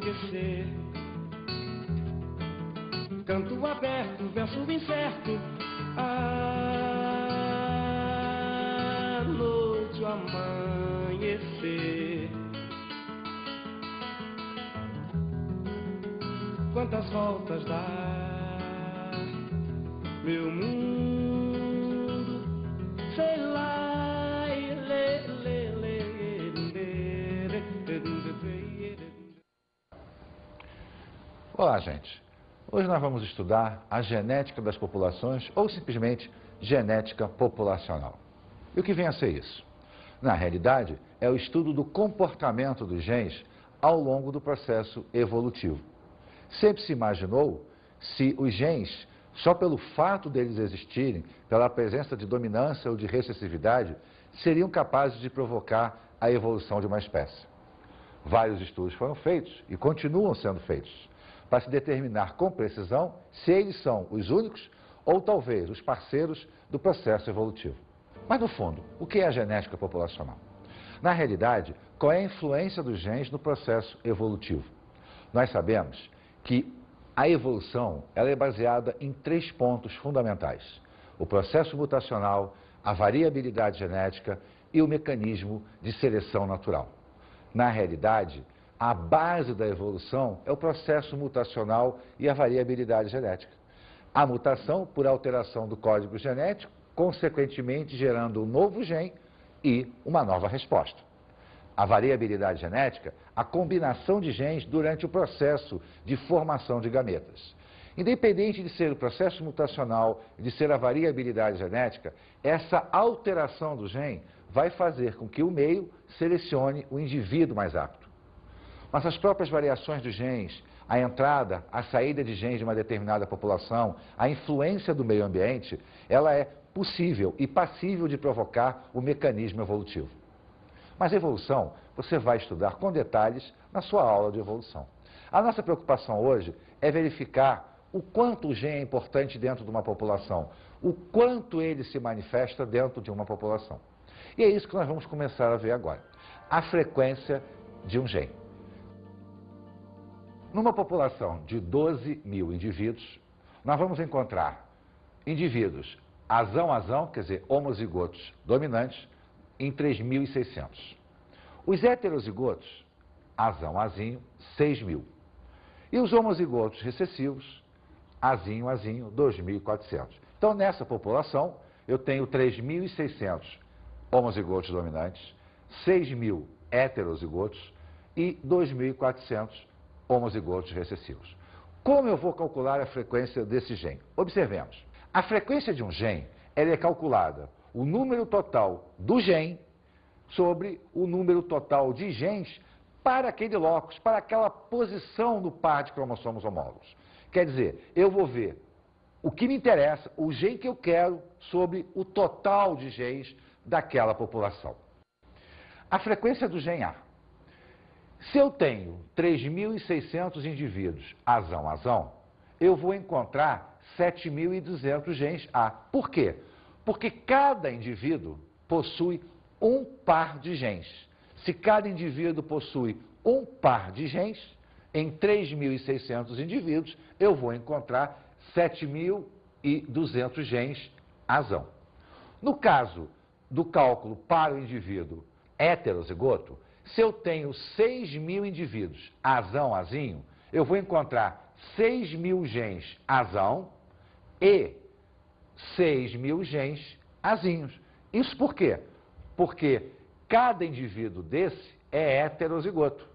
esquecer. Canto aberto, verso incerto, a noite, o amanhecer. Quantas voltas dá meu mundo, sei lá, Olá, gente. Hoje nós vamos estudar a genética das populações ou simplesmente genética populacional. E o que vem a ser isso? Na realidade, é o estudo do comportamento dos genes ao longo do processo evolutivo. Sempre se imaginou se os genes, só pelo fato deles existirem, pela presença de dominância ou de recessividade, seriam capazes de provocar a evolução de uma espécie. Vários estudos foram feitos e continuam sendo feitos para se determinar com precisão se eles são os únicos ou talvez os parceiros do processo evolutivo. Mas no fundo, o que é a genética populacional? Na realidade, qual é a influência dos genes no processo evolutivo? Nós sabemos que a evolução ela é baseada em 3 pontos fundamentais: o processo mutacional, a variabilidade genética e o mecanismo de seleção natural. Na realidade, a base da evolução é o processo mutacional e a variabilidade genética. A mutação por alteração do código genético, consequentemente gerando um novo gene e uma nova resposta. A variabilidade genética, a combinação de genes durante o processo de formação de gametas. Independente de ser o processo mutacional e de ser a variabilidade genética, essa alteração do gene vai fazer com que o meio selecione o indivíduo mais apto. Mas as próprias variações dos genes, a entrada, a saída de genes de uma determinada população, a influência do meio ambiente, ela é possível e passível de provocar o mecanismo evolutivo. Mas evolução você vai estudar com detalhes na sua aula de evolução. A nossa preocupação hoje é verificar o quanto o gene é importante dentro de uma população, o quanto ele se manifesta dentro de uma população. E é isso que nós vamos começar a ver agora. A frequência de um gene. Numa população de 12 mil indivíduos, nós vamos encontrar indivíduos azão, quer dizer, homozigotos dominantes, em 3.600. Os heterozigotos, azinho, 6.000. E os homozigotos recessivos, azinho, 2.400. Então, nessa população, eu tenho 3.600 homozigotos dominantes, 6.000 heterozigotos e 2.400 homozigotos recessivos. Como eu vou calcular a frequência desse gene? Observemos. A frequência de um gene ela é calculada o número total do gene sobre o número total de genes para aquele locus, para aquela posição no par de cromossomos homólogos. Quer dizer, eu vou ver o que me interessa, o gene que eu quero, sobre o total de genes daquela população. A frequência do gene A. Se eu tenho 3.600 indivíduos azão, eu vou encontrar 7.200 genes A. Por quê? Porque cada indivíduo possui um par de genes. Se cada indivíduo possui um par de genes, em 3.600 indivíduos, eu vou encontrar 7.200 genes azão. No caso do cálculo para o indivíduo heterozigoto, se eu tenho 6.000 indivíduos azinho, eu vou encontrar 6.000 genes azão e 6.000 genes azinhos. Isso por quê? Porque cada indivíduo desse é heterozigoto.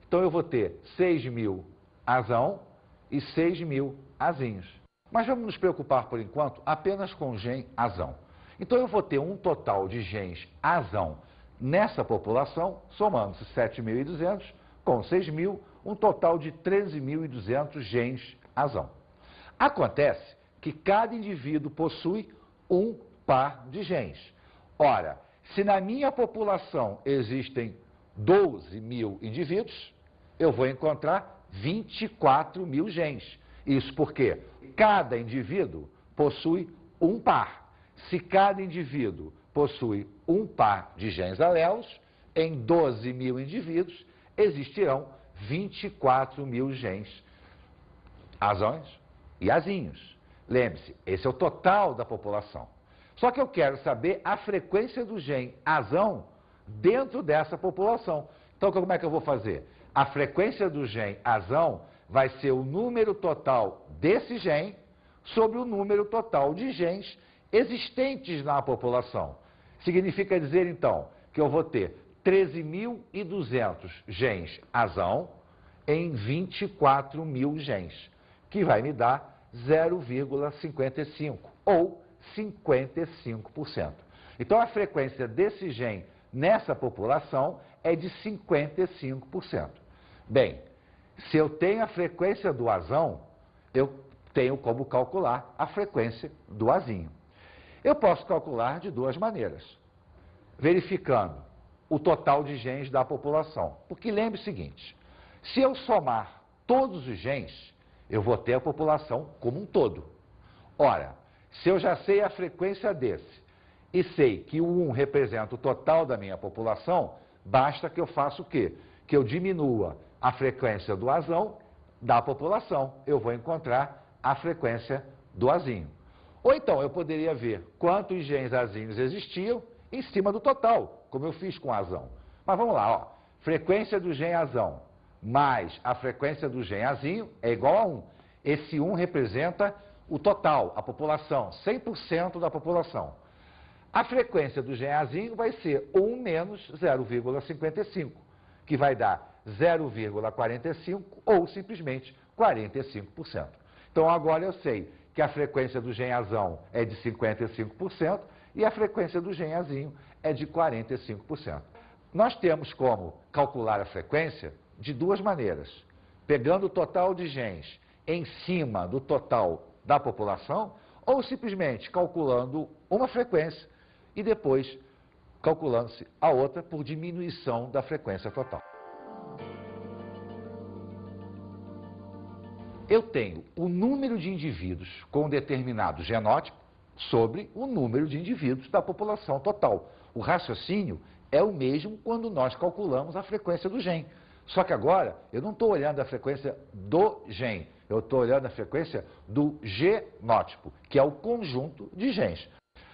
Então eu vou ter 6.000 azão e 6.000 azinhos. Mas vamos nos preocupar por enquanto apenas com o gene azão. Então eu vou ter um total de genes azão nessa população, somando-se 7.200 com 6.000, um total de 13.200 genes azão. Acontece que cada indivíduo possui um par de genes. Ora, se na minha população existem 12.000 indivíduos, eu vou encontrar 24.000 genes. Isso porque cada indivíduo possui um par. Se cada indivíduo possui um par de genes alelos, em 12.000 indivíduos existirão 24 mil genes, azões e azinhos. Lembre-se, esse é o total da população. Só que eu quero saber a frequência do gene azão dentro dessa população. Então, como é que eu vou fazer? A frequência do gene azão vai ser o número total desse gene sobre o número total de genes existentes na população. Significa dizer, então, que eu vou ter 13.200 genes azão em 24 mil genes, que vai me dar 0,55 ou 55%. Então, a frequência desse gene nessa população é de 55%. Bem, se eu tenho a frequência do azão, eu tenho como calcular a frequência do azinho. Eu posso calcular de duas maneiras, verificando o total de genes da população. Porque lembre o seguinte, se eu somar todos os genes, eu vou ter a população como um todo. Ora, se eu já sei a frequência desse e sei que o 1 representa o total da minha população, basta que eu faça o quê? Que eu diminua a frequência do azão da população. Eu vou encontrar a frequência do azinho. Ou então eu poderia ver quantos genes azinhos existiam em cima do total, como eu fiz com o azão. Mas vamos lá, ó. Frequência do gene azão mais a frequência do gene azinho é igual a 1. Esse 1 representa o total, a população, 100% da população. A frequência do gene azinho vai ser 1 menos 0,55, que vai dar 0,45 ou simplesmente 45%. Então agora eu sei que a frequência do gene azão é de 55% e a frequência do gene azinho é de 45%. Nós temos como calcular a frequência de duas maneiras. Pegando o total de genes em cima do total da população ou simplesmente calculando uma frequência e depois calculando-se a outra por diminuição da frequência total. Eu tenho o número de indivíduos com um determinado genótipo sobre o número de indivíduos da população total. O raciocínio é o mesmo quando nós calculamos a frequência do gene. Só que agora eu não estou olhando a frequência do gene, eu estou olhando a frequência do genótipo, que é o conjunto de genes.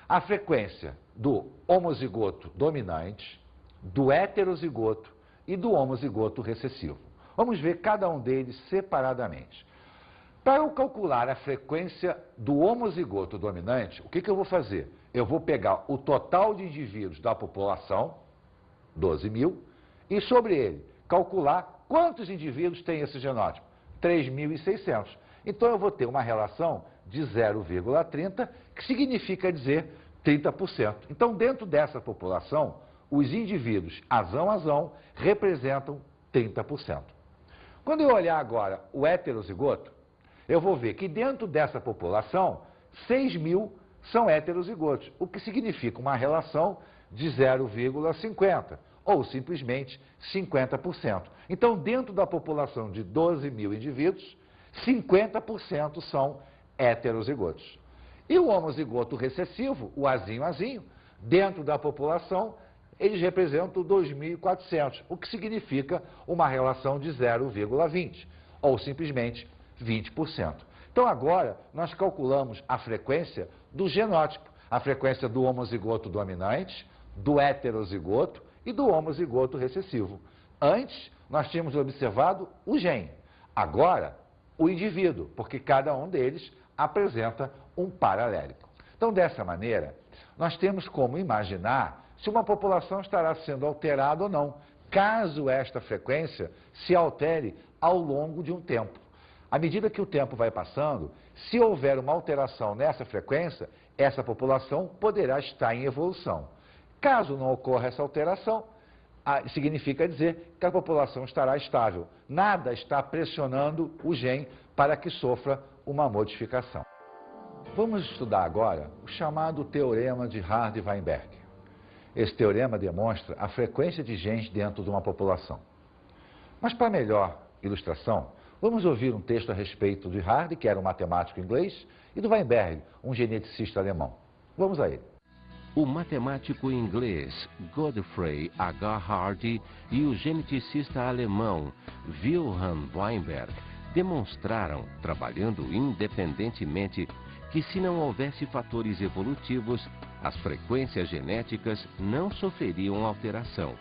A frequência do homozigoto dominante, do heterozigoto e do homozigoto recessivo. Vamos ver cada um deles separadamente. Para eu calcular a frequência do homozigoto dominante, o que eu vou fazer? Eu vou pegar o total de indivíduos da população, 12 mil, e sobre ele calcular quantos indivíduos tem esse genótipo, 3.600. Então eu vou ter uma relação de 0,30, que significa dizer 30%. Então dentro dessa população, os indivíduos azão representam 30%. Quando eu olhar agora o heterozigoto, eu vou ver que dentro dessa população, 6.000 são heterozigotos, o que significa uma relação de 0,50, ou simplesmente 50%. Então, dentro da população de 12 mil indivíduos, 50% são heterozigotos. E o homozigoto recessivo, o azinho, dentro da população, eles representam 2.400, o que significa uma relação de 0,20, ou simplesmente 20%. Então agora nós calculamos a frequência do genótipo, a frequência do homozigoto dominante, do heterozigoto e do homozigoto recessivo. Antes nós tínhamos observado o gene, agora o indivíduo, porque cada um deles apresenta um par alélico. Então dessa maneira nós temos como imaginar se uma população estará sendo alterada ou não, caso esta frequência se altere ao longo de um tempo. À medida que o tempo vai passando, se houver uma alteração nessa frequência, essa população poderá estar em evolução. Caso não ocorra essa alteração, significa dizer que a população estará estável. Nada está pressionando o gene para que sofra uma modificação. Vamos estudar agora o chamado teorema de Hardy-Weinberg. Esse teorema demonstra a frequência de genes dentro de uma população. Mas para melhor ilustração, vamos ouvir um texto a respeito de Hardy, que era um matemático inglês, e do Weinberg, um geneticista alemão. Vamos a ele. o matemático inglês Godfrey H. Hardy e o geneticista alemão Wilhelm Weinberg demonstraram, trabalhando independentemente, que se não houvesse fatores evolutivos, as frequências genéticas não sofreriam alteração.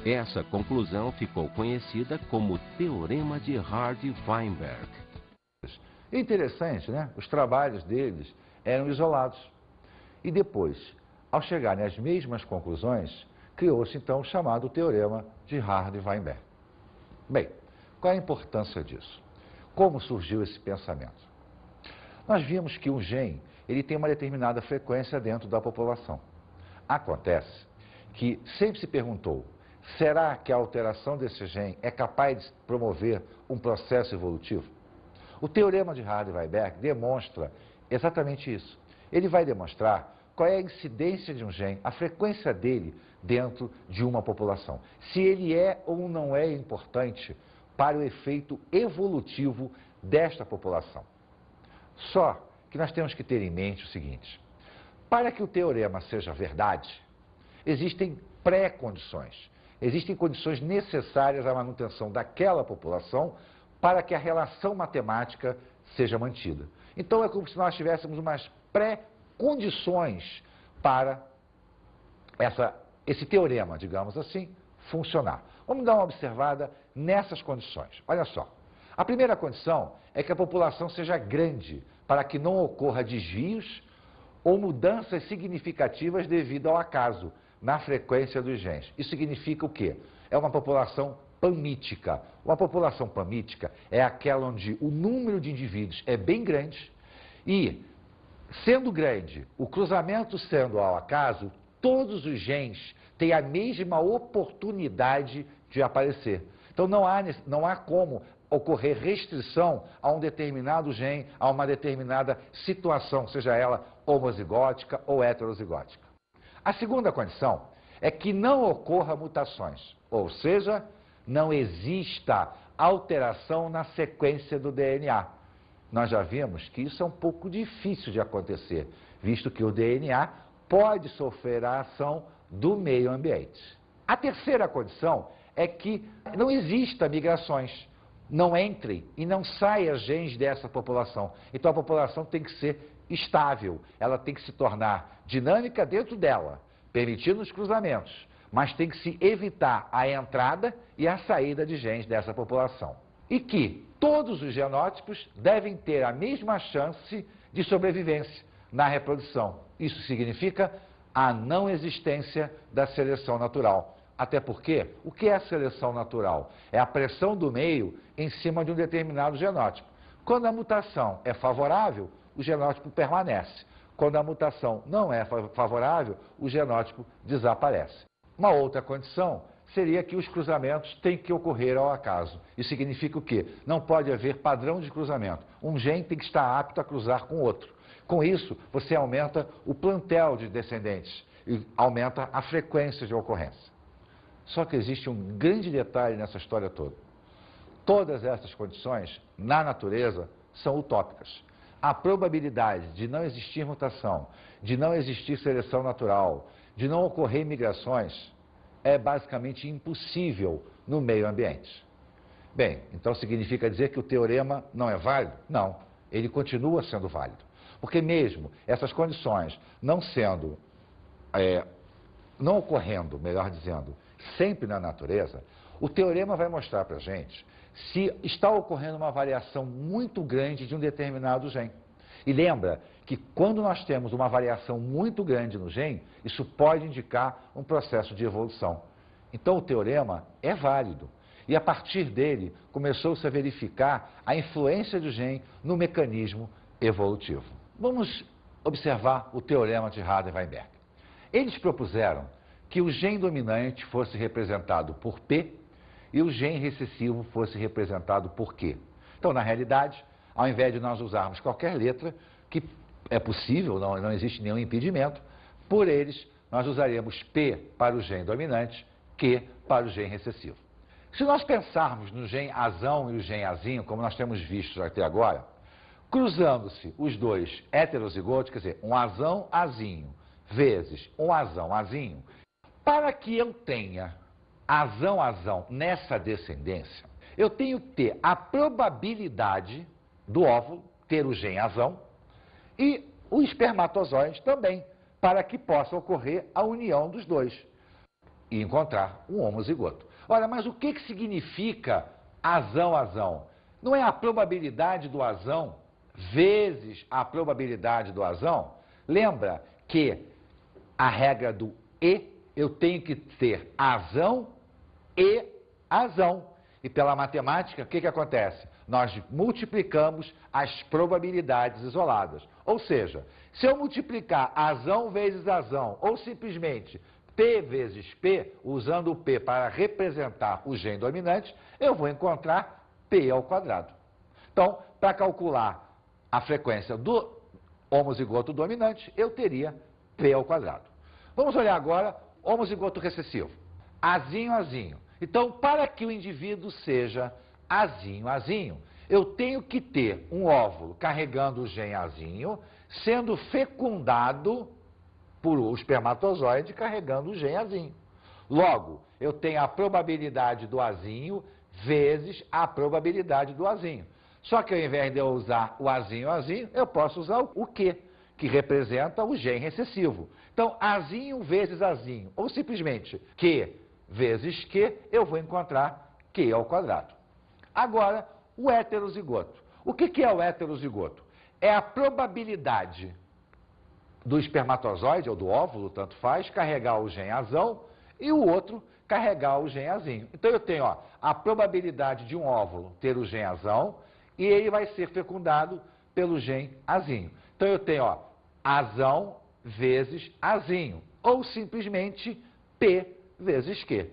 Essa conclusão ficou conhecida como Teorema de Hardy-Weinberg. Interessante, né? Os trabalhos deles eram isolados. E depois, ao chegarem às mesmas conclusões, criou-se então o chamado Teorema de Hardy-Weinberg. Bem, qual é a importância disso? Como surgiu esse pensamento? Nós vimos que um gene ele tem uma determinada frequência dentro da população. Acontece que sempre se perguntou, será que a alteração desse gene é capaz de promover um processo evolutivo? O Teorema de Hardy-Weinberg demonstra exatamente isso. Ele vai demonstrar qual é a incidência de um gene, a frequência dele dentro de uma população. Se ele é ou não é importante para o efeito evolutivo desta população. Só que nós temos que ter em mente o seguinte, para que o teorema seja verdade, existem pré-condições, existem condições necessárias à manutenção daquela população para que a relação matemática seja mantida. Então é como se nós tivéssemos umas pré-condições para esse teorema, digamos assim, funcionar. Vamos dar uma observada nessas condições. Olha só, a primeira condição é que a população seja grande, para que não ocorra desvios ou mudanças significativas devido ao acaso na frequência dos genes. Isso significa o quê? É uma população pamítica. Uma população pamítica é aquela onde o número de indivíduos é bem grande e, sendo grande, o cruzamento sendo ao acaso, todos os genes têm a mesma oportunidade de aparecer. Então não há como ocorrer restrição a um determinado gene, a uma determinada situação, seja ela homozigótica ou heterozigótica. A segunda condição é que não ocorra mutações, ou seja, não exista alteração na sequência do DNA. Nós já vimos que isso é um pouco difícil de acontecer, visto que o DNA pode sofrer a ação do meio ambiente. A terceira condição é que não exista migrações, não entrem e não saiam genes dessa população. Então a população tem que ser estável, ela tem que se tornar dinâmica dentro dela, permitindo os cruzamentos, mas tem que se evitar a entrada e a saída de genes dessa população. E que todos os genótipos devem ter a mesma chance de sobrevivência na reprodução. Isso significa a não existência da seleção natural. Até porque, o que é a seleção natural? É a pressão do meio em cima de um determinado genótipo. Quando a mutação é favorável, o genótipo permanece. Quando a mutação não é favorável, o genótipo desaparece. Uma outra condição seria que os cruzamentos têm que ocorrer ao acaso. Isso significa o quê? Não pode haver padrão de cruzamento. Um gene tem que estar apto a cruzar com outro. Com isso, você aumenta o plantel de descendentes e aumenta a frequência de ocorrência. Só que existe um grande detalhe nessa história toda. Todas essas condições, na natureza, são utópicas. A probabilidade de não existir mutação, de não existir seleção natural, de não ocorrer migrações, é basicamente impossível no meio ambiente. Bem, então significa dizer que o teorema não é válido? Não, ele continua sendo válido. Porque mesmo essas condições não ocorrendo, melhor dizendo, sempre na natureza, o teorema vai mostrar para a gente se está ocorrendo uma variação muito grande de um determinado gene. E lembra que quando nós temos uma variação muito grande no gene, isso pode indicar um processo de evolução. Então o teorema é válido. E a partir dele começou-se a verificar a influência do gene no mecanismo evolutivo. Vamos observar o teorema de Hardy-Weinberg. Eles propuseram que o gene dominante fosse representado por P e o gene recessivo fosse representado por Q. Então, na realidade, ao invés de nós usarmos qualquer letra, que é possível, não existe nenhum impedimento, por eles nós usaríamos P para o gene dominante, Q para o gene recessivo. Se nós pensarmos no gene azão e o gene azinho, como nós temos visto até agora, cruzando-se os dois heterozigotos, quer dizer, um azão, azinho, vezes um azão-azinho, para que eu tenha azão-azão nessa descendência, eu tenho que ter a probabilidade do óvulo ter o gene azão e o espermatozoide também, para que possa ocorrer a união dos dois e encontrar um homozigoto. Olha, mas o que significa azão-azão? Não é a probabilidade do azão vezes a probabilidade do azão? Lembra que a regra do E, eu tenho que ter azão e azão. E pela matemática, o que acontece? Nós multiplicamos as probabilidades isoladas. Ou seja, se eu multiplicar azão vezes azão, ou simplesmente P vezes P, usando o P para representar o gene dominante, eu vou encontrar P ao quadrado. Então, para calcular a frequência do homozigoto dominante, eu teria P ao quadrado. Vamos olhar agora homozigoto recessivo. Azinho-azinho. Então, para que o indivíduo seja azinho-azinho, eu tenho que ter um óvulo carregando o gene azinho, sendo fecundado por o espermatozoide carregando o gene azinho. Logo, eu tenho a probabilidade do azinho vezes a probabilidade do azinho. Só que ao invés de eu usar o azinho-azinho, eu posso usar o Q, que representa o gene recessivo. Então, azinho vezes azinho, ou simplesmente Q vezes Q, eu vou encontrar Q ao quadrado. Agora, o heterozigoto. O que é o heterozigoto? É a probabilidade do espermatozoide, ou do óvulo, tanto faz, carregar o gene azão e o outro carregar o gene azinho. Então, eu tenho a probabilidade de um óvulo ter o gene azão e ele vai ser fecundado pelo gene azinho. Então, eu tenho azão vezes azinho, ou simplesmente P vezes Q.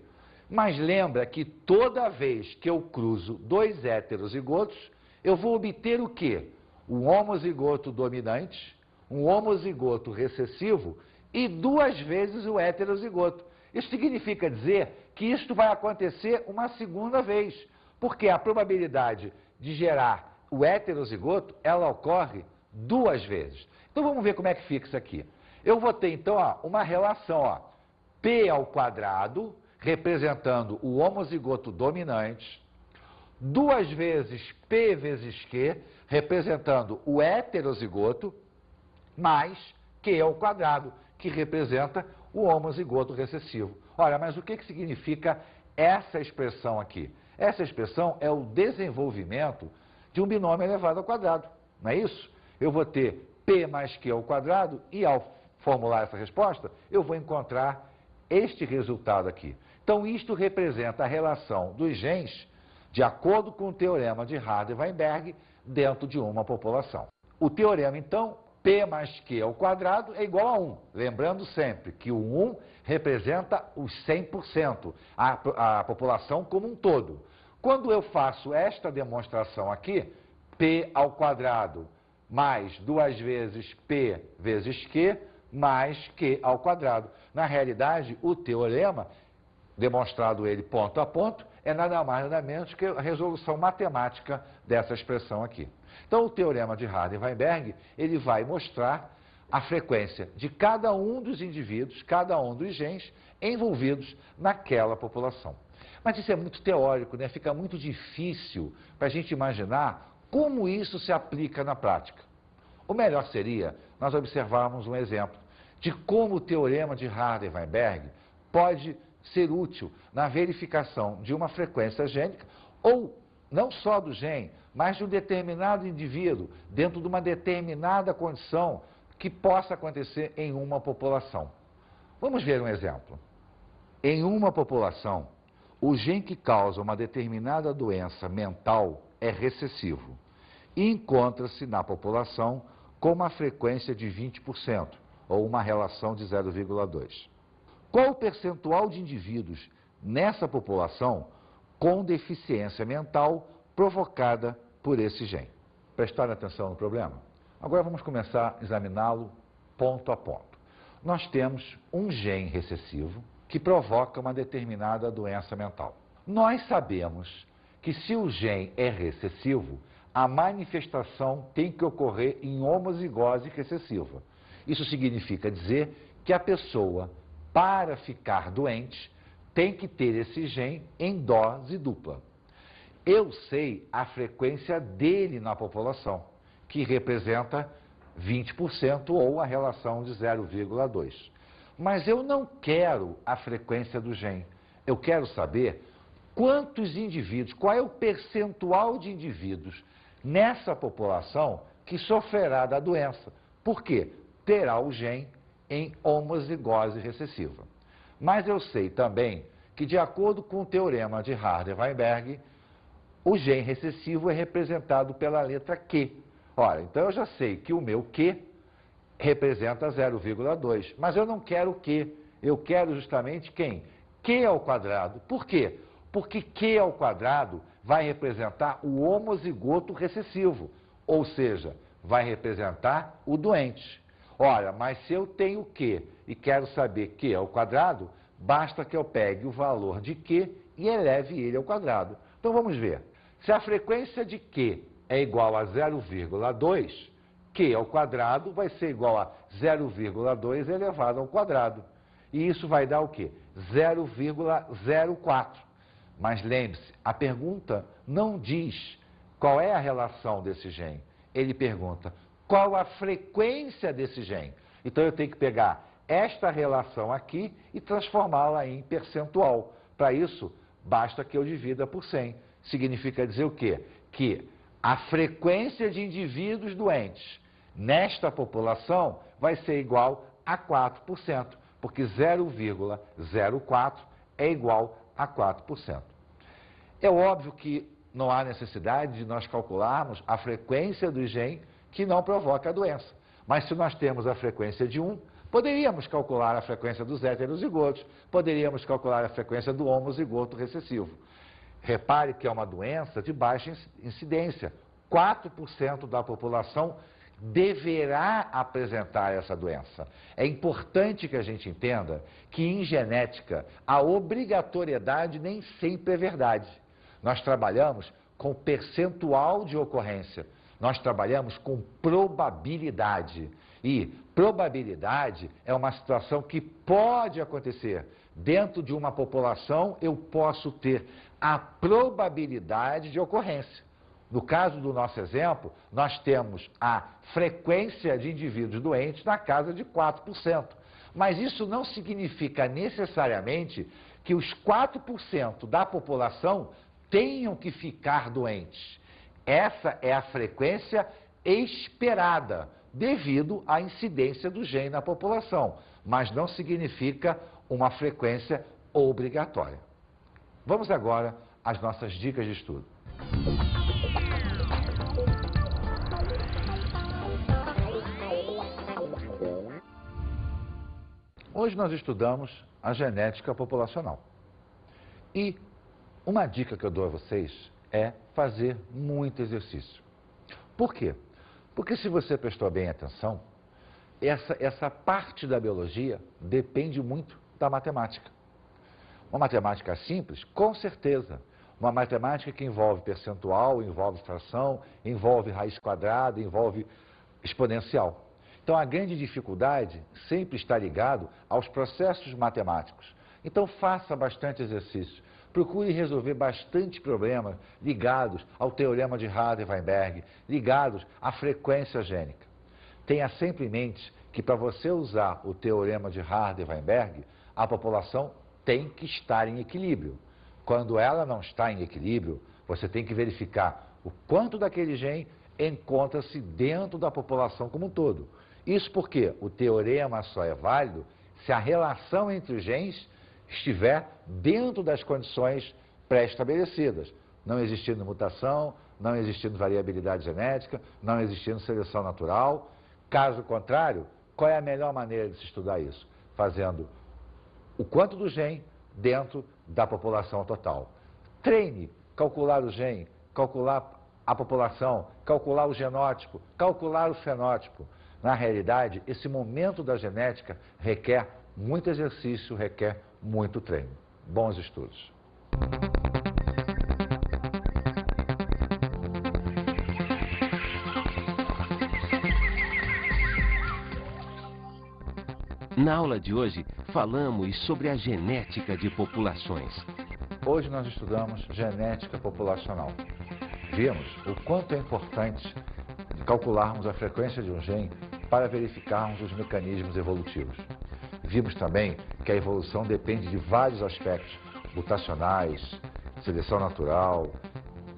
Mas lembra que toda vez que eu cruzo dois heterozigotos, eu vou obter o quê? Um homozigoto dominante, um homozigoto recessivo e duas vezes o heterozigoto. Isso significa dizer que isto vai acontecer uma segunda vez, porque a probabilidade de gerar o heterozigoto, ela ocorre duas vezes. Então vamos ver como é que fica isso aqui. Eu vou ter então uma relação, P ao quadrado, representando o homozigoto dominante, duas vezes P vezes Q, representando o heterozigoto, mais Q ao quadrado, que representa o homozigoto recessivo. Olha, mas o que significa essa expressão aqui? Essa expressão é o desenvolvimento de um binômio elevado ao quadrado, não é isso? Eu vou ter P mais Q ao quadrado e, ao formular essa resposta, eu vou encontrar este resultado aqui. Então, isto representa a relação dos genes de acordo com o teorema de Hardy-Weinberg dentro de uma população. O teorema, então, P mais Q ao quadrado é igual a 1. Lembrando sempre que o 1 representa os 100%, a população como um todo. Quando eu faço esta demonstração aqui, P ao quadrado mais duas vezes P vezes Q, mais Q ao quadrado. Na realidade, o teorema, demonstrado ele ponto a ponto, é nada mais nada menos que a resolução matemática dessa expressão aqui. Então, o teorema de Hardy-Weinberg, ele vai mostrar a frequência de cada um dos indivíduos, cada um dos genes envolvidos naquela população. Mas isso é muito teórico, né? Fica muito difícil para a gente imaginar como isso se aplica na prática. O melhor seria nós observarmos um exemplo de como o teorema de Hardy-Weinberg pode ser útil na verificação de uma frequência gênica, ou não só do gene, mas de um determinado indivíduo, dentro de uma determinada condição que possa acontecer em uma população. Vamos ver um exemplo. Em uma população, o gene que causa uma determinada doença mental é recessivo e encontra-se na população com uma frequência de 20%, ou uma relação de 0,2. Qual o percentual de indivíduos nessa população com deficiência mental provocada por esse gene? Prestar atenção no problema? Agora vamos começar a examiná-lo ponto a ponto. Nós temos um gene recessivo que provoca uma determinada doença mental. Nós sabemos que se o gene é recessivo, a manifestação tem que ocorrer em homozigose recessiva. Isso significa dizer que a pessoa, para ficar doente, tem que ter esse gene em dose dupla. Eu sei a frequência dele na população, que representa 20% ou a relação de 0,2. Mas eu não quero a frequência do gene. Eu quero saber quantos indivíduos, qual é o percentual de indivíduos nessa população que sofrerá da doença. Por quê? Terá o gene em homozigose recessiva. Mas eu sei também que, de acordo com o teorema de Hardy-Weinberg, o gene recessivo é representado pela letra Q. Ora, então eu já sei que o meu Q representa 0,2, mas eu não quero o Q, eu quero justamente quem? Q ao quadrado. Por quê? Porque Q ao quadrado vai representar o homozigoto recessivo, ou seja, vai representar o doente. Ora, mas se eu tenho Q e quero saber Q ao quadrado, basta que eu pegue o valor de Q e eleve ele ao quadrado. Então vamos ver. Se a frequência de Q é igual a 0,2, Q ao quadrado vai ser igual a 0,2 elevado ao quadrado. E isso vai dar o quê? 0,04. Mas lembre-se, a pergunta não diz qual é a relação desse gene. Ele pergunta qual a frequência desse gene. Então eu tenho que pegar esta relação aqui e transformá-la em percentual. Para isso, basta que eu divida por 100. Significa dizer o quê? Que a frequência de indivíduos doentes nesta população vai ser igual a 4%, porque 0,04 é igual a 4%. É óbvio que não há necessidade de nós calcularmos a frequência do gene que não provoca a doença. Mas se nós temos a frequência de 1, poderíamos calcular a frequência dos heterozigotos, poderíamos calcular a frequência do homozigoto recessivo. Repare que é uma doença de baixa incidência. 4% da população deverá apresentar essa doença. É importante que a gente entenda que em genética a obrigatoriedade nem sempre é verdade. Nós trabalhamos com percentual de ocorrência, nós trabalhamos com probabilidade. E probabilidade é uma situação que pode acontecer. Dentro de uma população, eu posso ter a probabilidade de ocorrência. No caso do nosso exemplo, nós temos a frequência de indivíduos doentes na casa de 4%. Mas isso não significa necessariamente que os 4% da população tenham que ficar doentes. Essa é a frequência esperada, devido à incidência do gene na população, mas não significa uma frequência obrigatória. Vamos agora às nossas dicas de estudo. Hoje nós estudamos a genética populacional. E uma dica que eu dou a vocês é fazer muito exercício. Por quê? Porque se você prestou bem atenção, essa parte da biologia depende muito da matemática. Uma matemática simples, com certeza. Uma matemática que envolve percentual, envolve fração, envolve raiz quadrada, envolve exponencial. Então, a grande dificuldade sempre está ligado aos processos matemáticos. Então, faça bastante exercício. Procure resolver bastante problemas ligados ao teorema de Hardy-Weinberg, ligados à frequência gênica. Tenha sempre em mente que para você usar o teorema de Hardy-Weinberg, a população tem que estar em equilíbrio. Quando ela não está em equilíbrio, você tem que verificar o quanto daquele gene encontra-se dentro da população como um todo. Isso porque o teorema só é válido se a relação entre os genes estiver dentro das condições pré-estabelecidas, não existindo mutação, não existindo variabilidade genética, não existindo seleção natural. Caso contrário, qual é a melhor maneira de se estudar isso? Fazendo o quanto do gene dentro da população total. Treine, calcular o gene, calcular a população, calcular o genótipo, calcular o fenótipo. Na realidade, esse momento da genética requer muito exercício, requer muito treino. Bons estudos. Na aula de hoje, falamos sobre a genética de populações. Hoje nós estudamos genética populacional. Vimos o quanto é importante calcularmos a frequência de um gene para verificarmos os mecanismos evolutivos. Vimos também que a evolução depende de vários aspectos, mutacionais, seleção natural,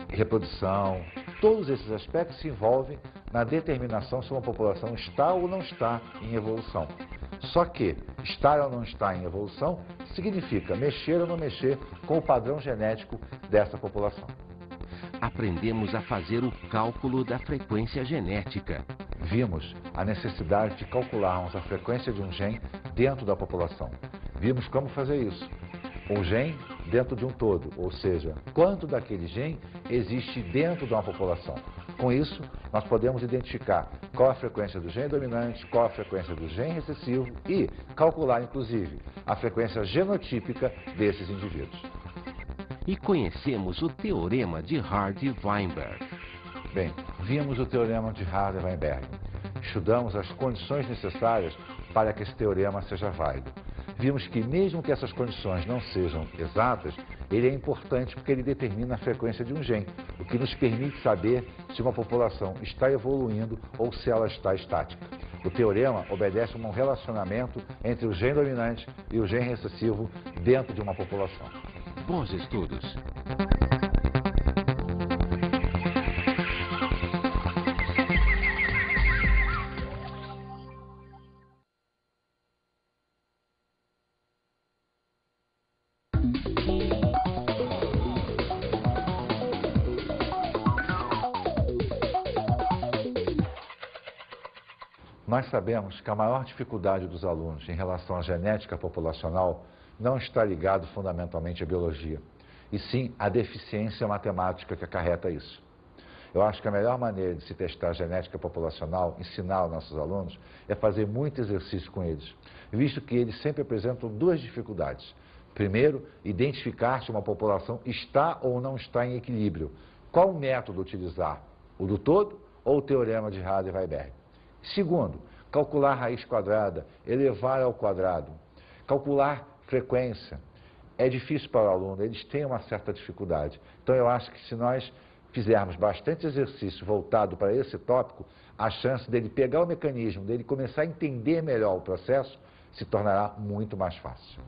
reprodução. Todos esses aspectos se envolvem na determinação se uma população está ou não está em evolução. Só que estar ou não estar em evolução significa mexer ou não mexer com o padrão genético dessa população. Aprendemos a fazer o cálculo da frequência genética. Vimos a necessidade de calcularmos a frequência de um gene dentro da população. Vimos como fazer isso. Um gene dentro de um todo, ou seja, quanto daquele gene existe dentro de uma população. Com isso, nós podemos identificar qual a frequência do gene dominante, qual a frequência do gene recessivo e calcular, inclusive, a frequência genotípica desses indivíduos. E conhecemos o teorema de Hardy-Weinberg. Bem, vimos o teorema de Hardy-Weinberg. Estudamos as condições necessárias para que esse teorema seja válido. Vimos que mesmo que essas condições não sejam exatas, ele é importante porque ele determina a frequência de um gene, o que nos permite saber se uma população está evoluindo ou se ela está estática. O teorema obedece a um relacionamento entre o gene dominante e o gene recessivo dentro de uma população. Bons estudos! Nós sabemos que a maior dificuldade dos alunos em relação à genética populacional não está ligado fundamentalmente à biologia, e sim à deficiência matemática que acarreta isso. Eu acho que a melhor maneira de se testar a genética populacional, ensinar aos nossos alunos, é fazer muito exercício com eles, visto que eles sempre apresentam duas dificuldades. Primeiro, identificar se uma população está ou não está em equilíbrio. Qual método utilizar? O do todo ou o teorema de Hardy-Weinberg? Segundo, calcular raiz quadrada, elevar ao quadrado, calcular frequência. É difícil para o aluno, eles têm uma certa dificuldade. Então eu acho que se nós fizermos bastante exercício voltado para esse tópico, a chance dele pegar o mecanismo, dele começar a entender melhor o processo, se tornará muito mais fácil.